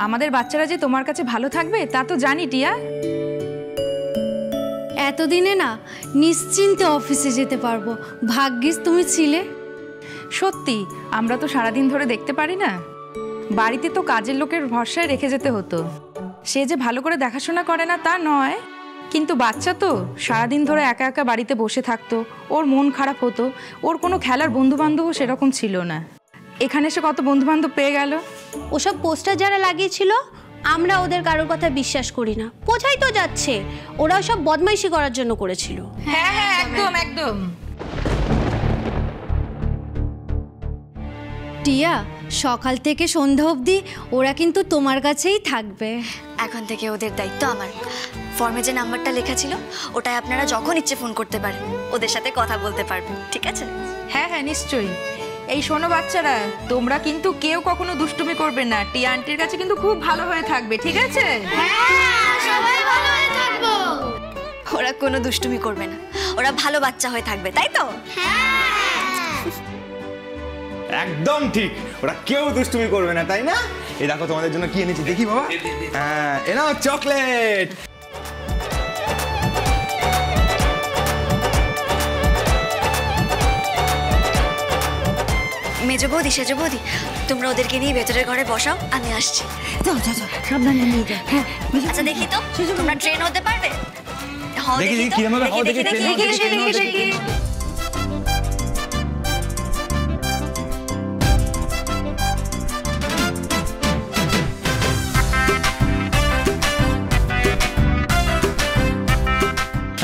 আমাদের বাচ্চারা যে তোমার কাছে ভালো থাকবে তা তো জানি টিয়া। এতদিনে না নিশ্চিন্তে অফিসে যেতে পারবো। ভাগ্যিস তুমি ছিলে। সত্যি, আমরা তো সারাদিন ধরে দেখতে পারি না। বাড়িতে তো কাজের লোকের ভরসায় রেখে যেতে হতো। সে যে ভালো করে দেখাশোনা করে না তা নয়, কিন্তু বাচ্চা তো সারাদিন ধরে একা একা বাড়িতে বসে থাকতো, ওর মন খারাপ হতো। ওর কোনো খেলার বন্ধুবান্ধবও সেরকম ছিল না। এখানে এসে কত বন্ধুবান্ধব পেয়ে গেল। ওসব পোস্টার যারা লাগিয়েছিল আমরা ওদের কারোর কথা বিশ্বাস করি না। বোঝাই তো যাচ্ছে ওরা সব বদমাইশি করার জন্য করেছিল। হ্যাঁ হ্যাঁ, একদম একদম। টিয়া, সকাল থেকে সন্ধ্যা অবধি ওরা কিন্তু তোমার কাছেই থাকবে। এখন থেকে ওদের দায়িত্ব আমার। ফর্মে যে নাম্বারটা লেখা ছিল ওটাই আপনারা যখন ইচ্ছে ফোন করতে পারেন, ওদের সাথে কথা বলতে পারবেন, ঠিক আছে? হ্যাঁ হ্যাঁ, নিশ্চয়ই। এই শোনো বাচ্চারা, তোমরা কিন্তু কেউ কখনো দুষ্টুমি করবে না। টিয়া আন্টির কাছে কিন্তু খুব ভালো হয়ে থাকবে, ঠিক আছে? ওরা কোনো দুষ্টুমি করবে না, ওরা ভালো বাচ্চা হয়ে থাকবে, তাই তো? একদম ঠিক, ওরা কেউ দুষ্টুমি করবে না, তাই না? এই দেখো তোমাদের জন্য কি এনেছি, দেখি বাবা। হ্যাঁ, এ নাও চকলেট। মেজো বৌদি, সেজো বৌদি, তোমরা ওদেরকে নিয়ে ভেতরের ঘরে বসাও, আমি আসছি। সাবধানে নিয়ে যাও। হ্যাঁ, আচ্ছা দেখি তো তোমরা ট্রেন হতে পারবে? দেখি কিরকম ভাবে হাওয়া দেখি।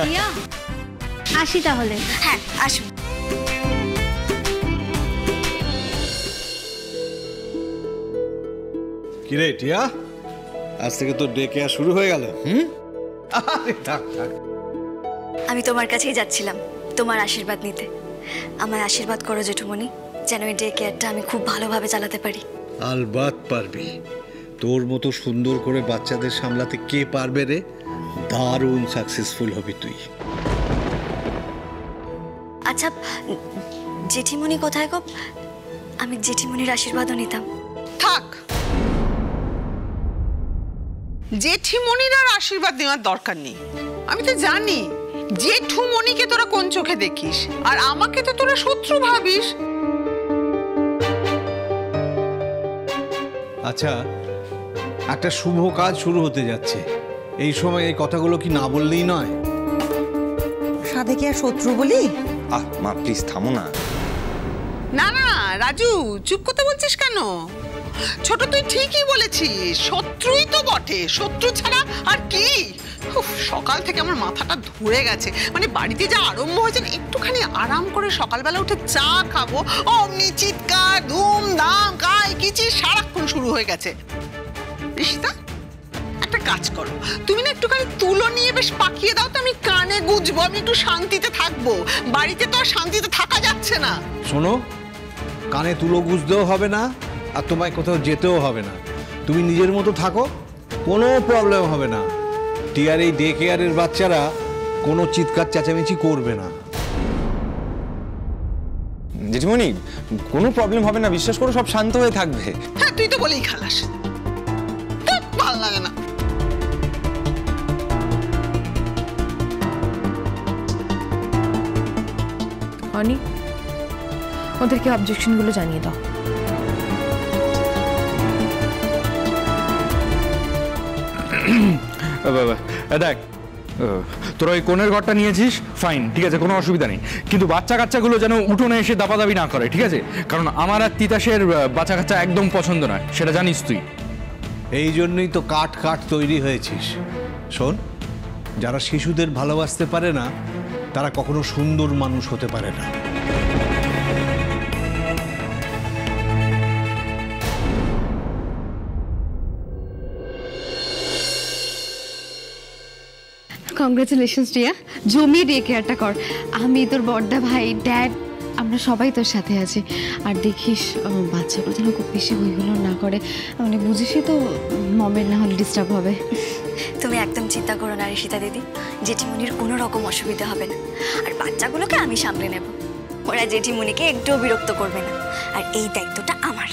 টিয়া, আসি তাহলে। হ্যাঁ, আসুন। কিরে টিয়া, আজ থেকে তো ডে কেয়ার শুরু হয়ে গেল। আরে থাক থাক, আমি তোমার কাছেই যাচ্ছিলাম তোমার আশীর্বাদ নিতে। আমায় আশীর্বাদ করো জেঠুমণি, যেন এই ডে কেয়ারটা আমি খুব ভালোভাবে চালাতে পারি। আলবাত পারবি। তোর মতো সুন্দর করে বাচ্চাদের সামলাতে কে পারবে রে? দারুণ সাকসেসফুল হবি তুই। আচ্ছা, জেঠিমণি কোথায় গো? আমি জেঠিমণির আশীর্বাদও নিতাম। থাক, জেঠিমণির আর আশীর্বাদ নেওয়ার দরকার নেই। আমি তো জানি জেঠুমণিকে তোরা কোন চোখে দেখিস, আর আমাকে তো তোরা শত্রু ভাবিস। আচ্ছা, একটা শুভ কাজ শুরু হতে যাচ্ছে, এই সময় এই কথাগুলো কি না বললেই নয়? সাধে কি আর শত্রু বলি? মা প্লিজ থামো না। না না রাজু, চুপ করতে বলছিস কেন? ছোট, তুই ঠিকই বলেছিস, শত্রুই তো বটে, শত্রু ছাড়া আর কি। সকাল থেকে আমার মাথাটা ধরে গেছে। মানে বাড়িতে যা আরম্ভ হয়েছে, একটুখানি আরাম করে সকালবেলা উঠে চা খাবো, অমনি চিৎকার ধুমধাম কায় কিচি সারাক্ষণ শুরু হয়ে গেছে। ঋষিতা, একটা কাজ করো, তুমি না একটুখানি তুলো নিয়ে বেশ পাকিয়ে দাও তো, আমি কানে গুজবো, আমি একটু শান্তিতে থাকবো। বাড়িতে তো আর শান্তিতে থাকা যাচ্ছে না। শোনো, কানে তুলো গুজতেও হবে না, আর তোমায় কোথাও যেতেও হবে না। তুমি নিজের মতো থাকো, কোনো প্রবলেম হবে না। টিয়ার এই ডে কেয়ারের বাচ্চারা কোনো চিৎকার চেঁচামেচি করবে না। জেঠিমণি, কোনো প্রবলেম হবে না, বিশ্বাস করো, সব শান্ত হয়ে থাকবে। হ্যাঁ, তুই তো বলেই খালাস, ভালো লাগে না। অনি, ওদেরকে অবজেকশনগুলো জানিয়ে দাও। দেখ, তোরা ওই কোণের ঘরটা নিয়েছিস, ফাইন, ঠিক আছে, কোনো অসুবিধা নেই, কিন্তু বাচ্চা কাচ্চাগুলো যেন উঠোনে এসে দাপাদাপি না করে, ঠিক আছে? কারণ আমার আর তিতাসের বাচ্চা কাচ্চা একদম পছন্দ নয়, সেটা জানিস তুই। এই জন্যই তো কাঠ কাঠ তৈরি হয়েছিস। শোন, যারা শিশুদের ভালোবাসতে পারে না তারা কখনো সুন্দর মানুষ হতে পারে না। কংগ্রেচুলেশনস রিয়া, জমিয়ে ডে কেয়ারটা কর। আমি তোর বড়দা ভাই, ড্যাড, আমরা সবাই তোর সাথে আছি। আর দেখিস বাচ্চাগুলো যেন খুব বেশি হইগুলো না করে, মানে বুঝিসই তো, মমের না হলে ডিস্টার্ব হবে। তুমি একদম চিন্তা করো না ঋষিতা দিদি, জেঠিমণির কোনো রকম অসুবিধা হবে না। আর বাচ্চাগুলোকে আমি সামলে নেব, ওরা জেঠিমণিকে একটুও বিরক্ত করবে না, আর এই দায়িত্বটা আমার।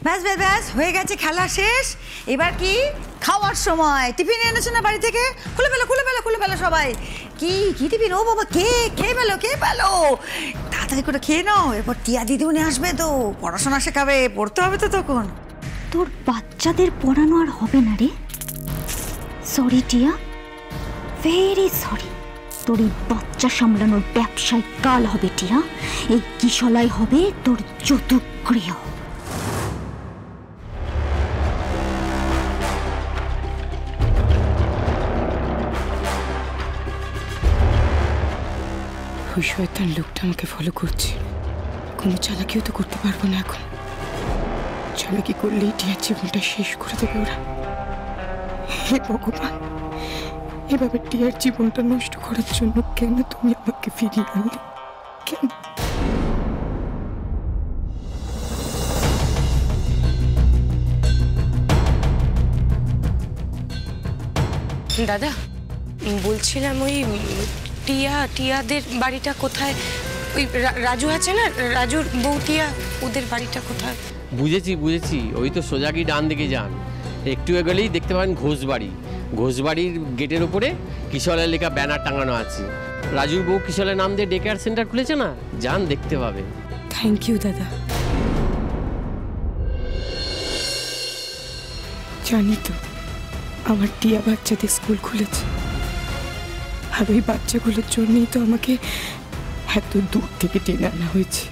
ব্যাস ব্যাস ব্যাস, হয়ে গেছে খেলা শেষ। এবার কি খাওয়ার সময়। টিফিন এনেছো না বাড়ি থেকে? খুলে ফেলো খুলে ফেলো খুলে ফেলো সবাই। কি কি টিফিন? ও বাবা, খেয়ে ফেলো তাড়াতাড়ি করে খেয়ে নাও। এরপর টিয়া দিদিমণি আসবে তো, পড়াশোনা শেখাবে, পড়তে হবে তো তখন। তোর বাচ্চাদের পড়ানো আর হবে না রে। সরি টিয়া, ভেরি সরি। তোর এই বাচ্চা সামলানোর ব্যবসায় কাল হবে টিয়া। এই কিশলাই হবে তোর চতুর্গৃহ। ওই শয়তান লোকটা আমাকে ফলো করছে। কোনো চালাকিও তো করতে পারবো না এখন। চালাকি করলেই টিয়ার জীবনটা শেষ করে দেবে ওরা। হে ভগবান, এভাবে টিয়ার জীবনটা নষ্ট করার জন্য কেন তুমি আমাকে ফিরিয়ে আনলে? কেন? দাদা, বলছিলাম ওই টিয়াদের বাড়িটা কোথায়? ওই রাজু আছে না, রাজুর বউ টিয়া, ওদের বাড়িটা কোথায়? বুঝেছি, ওই তো সোজাগি ডান দিকে যান, একটু এগোলেই দেখতে পাবেন ঘোষবাড়ি। ঘোষবাড়ির গেটের উপরে কিশলের লেখা ব্যানার টাঙানো আছে। রাজুর বউ কিশলের নাম দিয়ে ডে কেয়ার সেন্টার খুলেছে না, যান দেখতে পাবেন। থ্যাংক ইউ দাদা। জানি তো আমার টিয়া বাচ্চাদের স্কুল খুলেছে, আর ওই বাচ্চাগুলোর জন্যই তো আমাকে এত দূর থেকে টেনে আনা হয়েছে।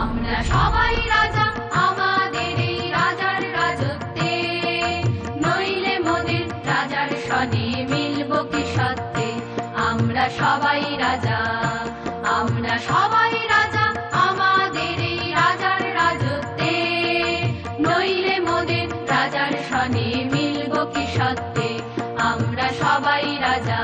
আমরা সবাই রাজা আমাদের এই রাজার রাজত্বে, নইলে মোদের রাজার সনে মিলব কি সত্যে। আমরা সবাই রাজা, আমরা সবাই রাজা আমাদের এই রাজার রাজত্বে, নইলে মোদের রাজার সনে মিলব কি সত্যে। আমরা সবাই রাজা।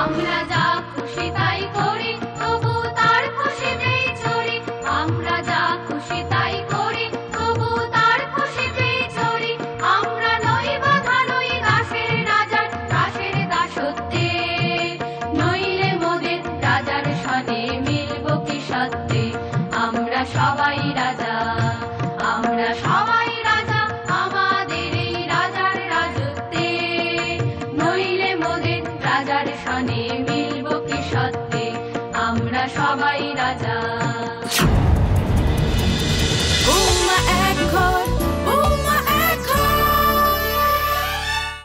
আমরা যা খুশি তাই করি, তবু তার খুশিতেই চড়ি। আমরা যা খুশি তাই করি, তবু তার খুশিতেই চড়ি। আমরা নই বাধা, নই দাসের রাজার দাসত্বে, নইলে মোদের রাজার সনে মিলব কি সত্যে। আমরা সবাই রাজা।